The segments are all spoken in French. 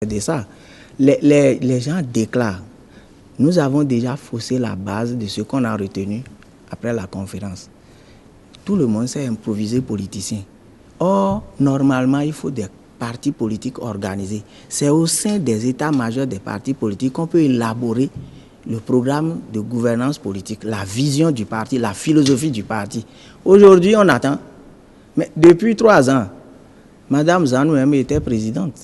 de ça. Les gens déclarent. Nous avons déjà faussé la base de ce qu'on a retenu après la conférence. Tout le monde s'est improvisé politicien. Or, normalement, il faut des partis politiques organisés. C'est au sein des états-majors des partis politiques qu'on peut élaborer le programme de gouvernance politique, la vision du parti, la philosophie du parti. Aujourd'hui, on attend. Mais depuis 3 ans, Mme Zanou était présidente.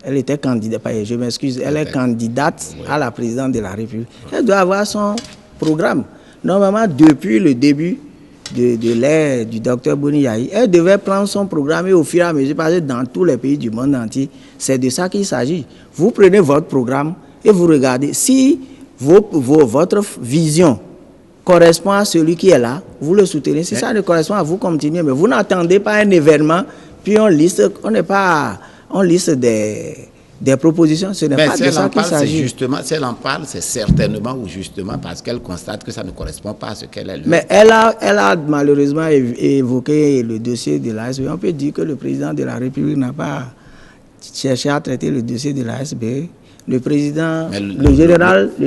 Elle était candidate, je m'excuse, elle est candidate à la présidence de la République. Elle doit avoir son programme. Normalement, depuis le début de l'ère du docteur Boni Yahi, elle devait prendre son programme et au fur et à mesure, parce que dans tous les pays du monde entier, c'est de ça qu'il s'agit. Vous prenez votre programme et vous regardez. Si votre vision correspond à celui qui est là, vous le soutenez. Si ça ne correspond à vous, continuez. Mais vous n'attendez pas un événement, puis on liste des propositions. Ce n'est pas de ça qu'il s'agit. Justement, si elle en parle, c'est certainement ou justement parce qu'elle constate que ça ne correspond pas à ce qu'elle est. Mais elle a malheureusement évoqué le dossier de l'ASBE. On peut dire que le président de la République n'a pas cherché à traiter le dossier de l'ASBE. Le président, le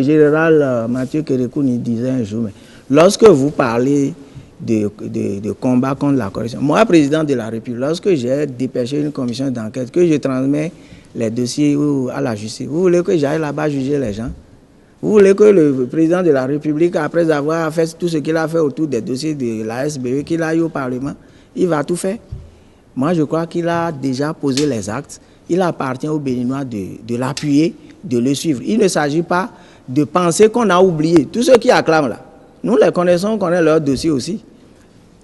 général Mathieu Kérékouni disait un jour, mais lorsque vous parlez de combat contre la corruption, moi, président de la République, lorsque j'ai dépêché une commission d'enquête, que je transmets les dossiers à la justice, vous voulez que j'aille là-bas juger les gens? Vous voulez que le président de la République, après avoir fait tout ce qu'il a fait autour des dossiers de la SBE, qu'il aille au Parlement, il va tout faire? Moi, je crois qu'il a déjà posé les actes. Il appartient aux Béninois de l'appuyer, de le suivre. Il ne s'agit pas de penser qu'on a oublié. Tous ceux qui acclament là, nous les connaissons, on connaît leur dossier aussi.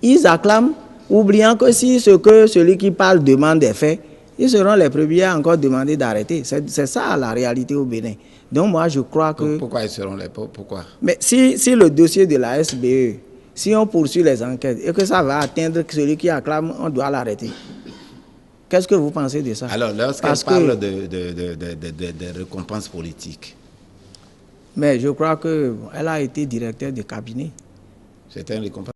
Ils acclament, oubliant que si ce que celui qui parle demande est fait, ils seront les premiers à encore demander d'arrêter. C'est ça la réalité au Bénin. Donc moi, je crois que... Pourquoi ils seront les... Pourquoi? Mais si le dossier de la SBE, si on poursuit les enquêtes et que ça va atteindre celui qui acclame, on doit l'arrêter. Qu'est-ce que vous pensez de ça? Alors, lorsqu'elle parle de récompenses politiques. Mais je crois qu'elle a été directeur de cabinet. C'était une récompense.